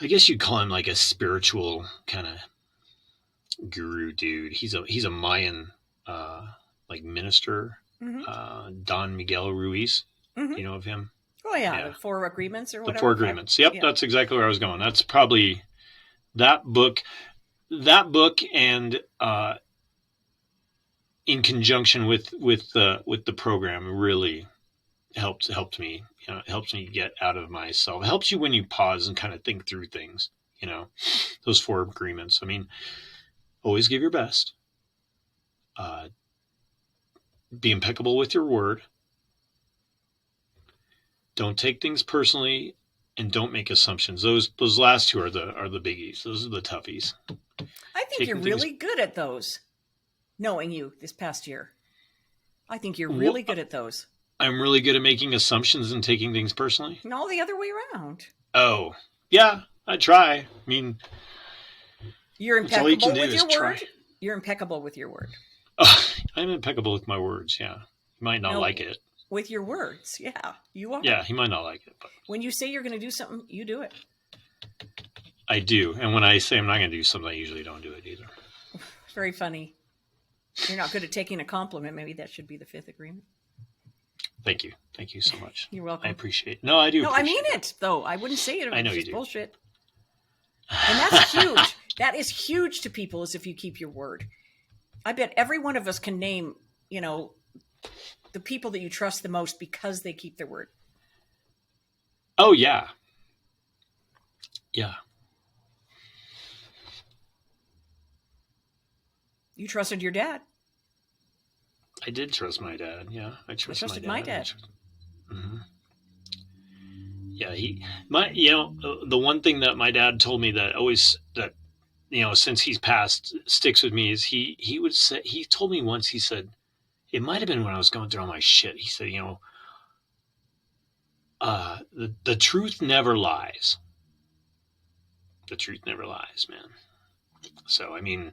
Speaker 1: guess you'd call him like a spiritual kind of guru dude. He's a Mayan, like minister, Don Miguel Ruiz.
Speaker 2: Mm-hmm.
Speaker 1: You know of him?
Speaker 2: Oh yeah. The 4 Agreements or whatever.
Speaker 1: The 4 Agreements. Yep. Yeah. That's exactly where I was going. That's probably that book and, in conjunction with the program really helped me, you know, it helps me get out of myself. It helps you when you pause and kind of think through things, you know, those 4 agreements. I mean, always give your best, be impeccable with your word. Don't take things personally and don't make assumptions. Those last 2 are the biggies. Those are the toughies.
Speaker 2: I think you're really good at those. Knowing you this past year, I think you're really good at those.
Speaker 1: I'm really good at making assumptions and taking things personally.
Speaker 2: No, the other way around.
Speaker 1: Oh, yeah, I try. I mean,
Speaker 2: you're impeccable with your word. You're impeccable with your word.
Speaker 1: I'm impeccable with my words. Yeah, he might not like it.
Speaker 2: With your words, yeah, you are.
Speaker 1: Yeah, he might not like it, but
Speaker 2: when you say you're going to do something, you do it.
Speaker 1: I do, and when I say I'm not going to do something, I usually don't do it either.
Speaker 2: Very funny. You're not good at taking a compliment. Maybe that should be the 5th agreement.
Speaker 1: Thank you. Thank you so much.
Speaker 2: You're welcome.
Speaker 1: I appreciate it. No, I do.
Speaker 2: No, I mean it, though. I wouldn't say it.
Speaker 1: I know
Speaker 2: It's
Speaker 1: you
Speaker 2: just
Speaker 1: do.
Speaker 2: bullshit. And that's huge. That is huge to people, is if you keep your word. I bet every one of us can name, the people that you trust the most because they keep their word.
Speaker 1: Oh, yeah. Yeah.
Speaker 2: You trusted your dad.
Speaker 1: I did trust my dad. Yeah, I trusted
Speaker 2: my dad.
Speaker 1: Mm-hmm. Yeah, the one thing that my dad told me that always, that, since he's passed, sticks with me is he would say, he told me once, he said, it might've been when I was going through all my shit. He said, the truth never lies. The truth never lies, man. So, I mean,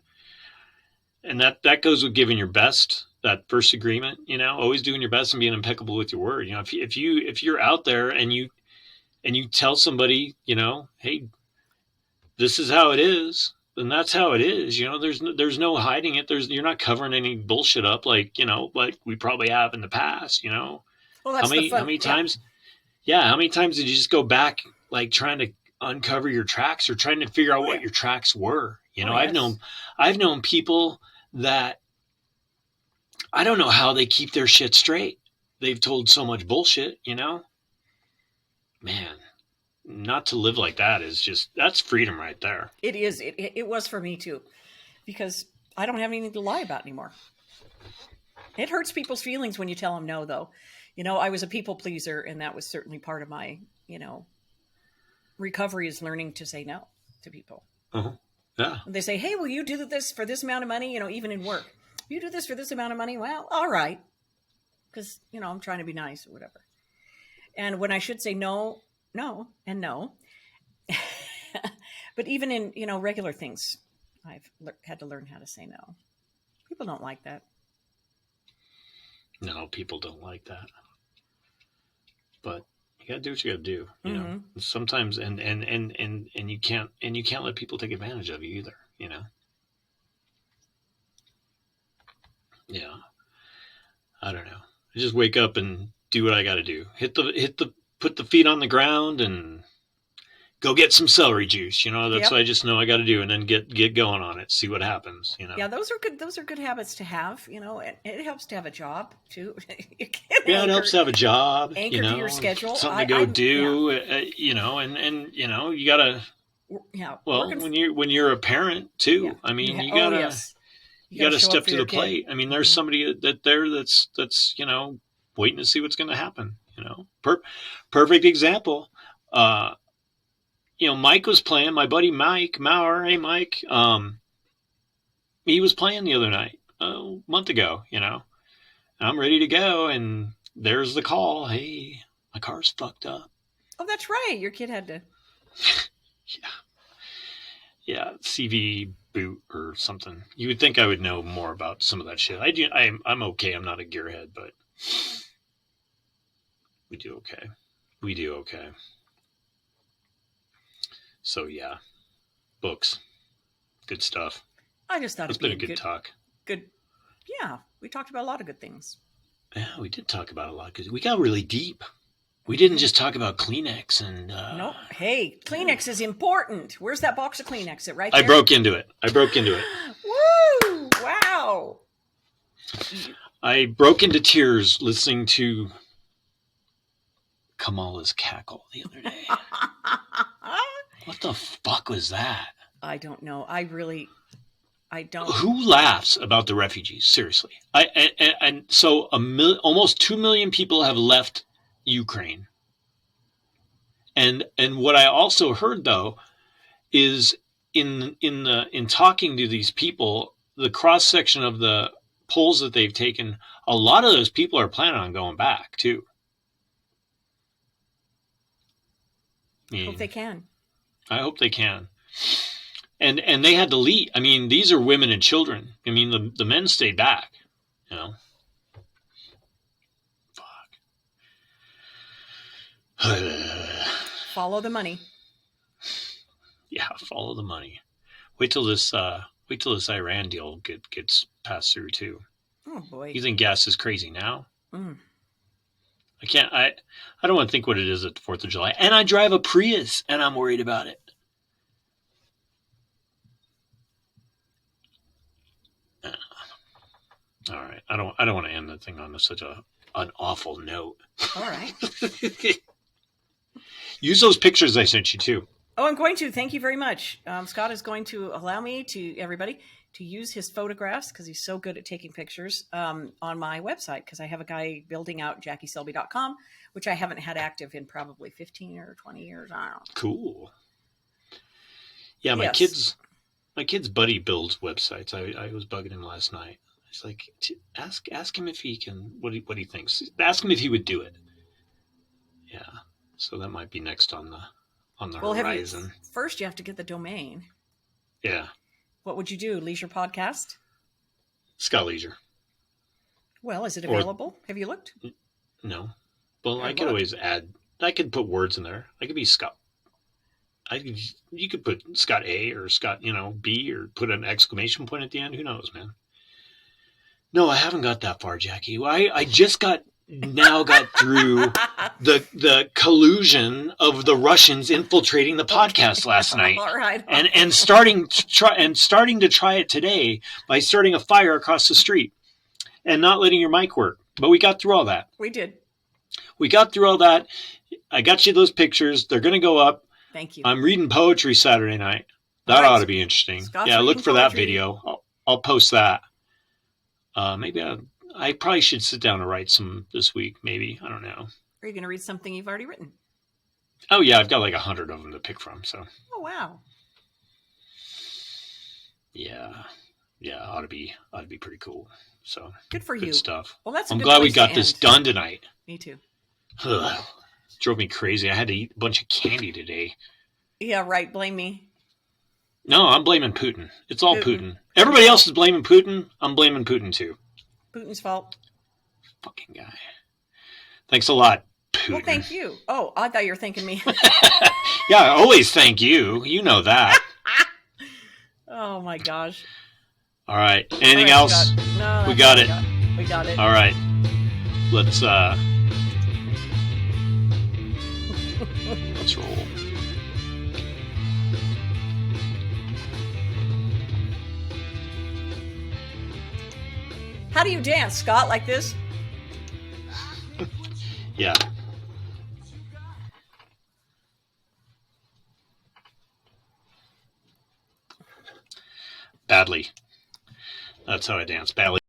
Speaker 1: and that goes with giving your best. That first agreement, always doing your best and being impeccable with your word. If you're out there and you tell somebody, hey, this is how it is, then that's how it is. There's no hiding it. You're not covering any bullshit up like we probably have in the past.
Speaker 2: Well, that's
Speaker 1: how many times? Yeah, how many times did you just go back, like trying to uncover your tracks or trying to figure out what your tracks were? I've known people that I don't know how they keep their shit straight. They've told so much bullshit, Man, not to live like that that's freedom right there.
Speaker 2: It is. It was for me too, because I don't have anything to lie about anymore. It hurts people's feelings when you tell them no, though. I was a people pleaser, and that was certainly part of my, recovery, is learning to say no to people.
Speaker 1: Uh-huh. Yeah.
Speaker 2: And they say, hey, will you do this for this amount of money? Even in work, you do this for this amount of money. Well, all right. Because, I'm trying to be nice or whatever. And when I should say no, and no. But even in, regular things, I've had to learn how to say no. People don't like that.
Speaker 1: No, people don't like that. But you gotta do what you gotta do. Sometimes, and you can't let people take advantage of you either. Yeah. I don't know. I just wake up and do what I got to do. Put the feet on the ground and go get some celery juice. That's what I just know I got to do, and then get going on it. See what happens.
Speaker 2: Yeah, those are good. Those are good habits to have. It helps to have a job too.
Speaker 1: It helps to have a job.
Speaker 2: Anchor to your schedule.
Speaker 1: Something to go do. And you gotta.
Speaker 2: Yeah.
Speaker 1: Well, when you're a parent too, I mean, you gotta. Yes. You got to step to the plate. I mean, there's somebody that's waiting to see what's going to happen. Perfect example. Mike was playing. My buddy Mike Maurer. Hey, Mike. He was playing the other night, a month ago. I'm ready to go, and there's the call. Hey, my car's fucked up.
Speaker 2: Oh, that's right. Your kid had to.
Speaker 1: Yeah, CV boot or something. You would think I would know more about some of that shit. I'm okay. I'm not a gearhead, but we do okay. So yeah, books, good stuff.
Speaker 2: I just thought
Speaker 1: it's been a good talk.
Speaker 2: Good, yeah. We talked about a lot of good things.
Speaker 1: Yeah, we did talk about a lot because we got really deep. We didn't just talk about Kleenex and...
Speaker 2: Nope. Hey, Kleenex is important. Where's that box of Kleenex? It right there?
Speaker 1: I broke into it.
Speaker 2: Woo! Wow.
Speaker 1: I broke into tears listening to Kamala's cackle the other day. What the fuck was that?
Speaker 2: I don't know. I don't.
Speaker 1: Who laughs about the refugees? Seriously. And so almost 2 million people have left Ukraine. And what I also heard though is in talking to these people, the cross section of the polls that they've taken, a lot of those people are planning on going back too.
Speaker 2: Hope they can.
Speaker 1: I hope they can. And they had to leave. I mean, these are women and children. I mean, the men stayed back,
Speaker 2: Follow the money.
Speaker 1: Yeah, follow the money. Wait till this Iran deal gets passed through too.
Speaker 2: Oh boy.
Speaker 1: You think gas is crazy now? I can't. I don't want to think what it is at the 4th of July. And I drive a Prius, and I'm worried about it. All right. I don't want to end the thing on such an awful note.
Speaker 2: All right.
Speaker 1: Use those pictures I sent you too.
Speaker 2: Oh, I'm going to. Thank you very much. Scott is going to allow me to use his photographs because he's so good at taking pictures on my website because I have a guy building out JackieSelby.com, which I haven't had active in probably 15 or 20 years. I don't know.
Speaker 1: Cool. Yeah, my kid's buddy builds websites. I was bugging him last night. It's like, ask him if he can, what he thinks. Ask him if he would do it. Yeah. So that might be next on the horizon.
Speaker 2: First, you have to get the domain.
Speaker 1: Yeah.
Speaker 2: What would you do? Leisure Podcast?
Speaker 1: Scott Leisure.
Speaker 2: Well, is it available? Have you looked?
Speaker 1: No. Well, I could always add. I could put words in there. I could be Scott. You could put Scott A or Scott, B, or put an exclamation point at the end. Who knows, man? No, I haven't got that far, Jackie. I just got through the collusion of the Russians infiltrating the podcast last night.
Speaker 2: All right.
Speaker 1: And starting to try it today by starting a fire across the street and not letting your mic work. But we got through all that.
Speaker 2: We did.
Speaker 1: We got through all that. I got you those pictures. They're going to go up.
Speaker 2: Thank you.
Speaker 1: I'm reading poetry Saturday night. That ought to be interesting.
Speaker 2: Scott's
Speaker 1: look for that
Speaker 2: poetry.
Speaker 1: video. I'll post that. Maybe I probably should sit down and write some this week. Maybe. I don't know.
Speaker 2: Are you going to read something you've already written?
Speaker 1: Oh yeah, I've got like 100 of them to pick from. So.
Speaker 2: Oh wow.
Speaker 1: Yeah, ought to be pretty cool. So
Speaker 2: good for you.
Speaker 1: Good stuff.
Speaker 2: Well,
Speaker 1: I'm glad we got this done tonight.
Speaker 2: Me too.
Speaker 1: Drove me crazy. I had to eat a bunch of candy today.
Speaker 2: Yeah, right. Blame me.
Speaker 1: No, I'm blaming Putin. It's all Putin. Everybody else is blaming Putin. I'm blaming Putin too.
Speaker 2: Putin's fault.
Speaker 1: Fucking guy. Thanks a lot, Putin.
Speaker 2: Well, thank you. Oh, I thought you were thanking me.
Speaker 1: Yeah, I always thank you. You know that.
Speaker 2: Oh my gosh.
Speaker 1: All right. Anything else?
Speaker 2: No,
Speaker 1: we got it.
Speaker 2: We got it.
Speaker 1: All right. Let's roll.
Speaker 2: How do you dance, Scott, like this?
Speaker 1: Yeah. Badly. That's how I dance. Badly.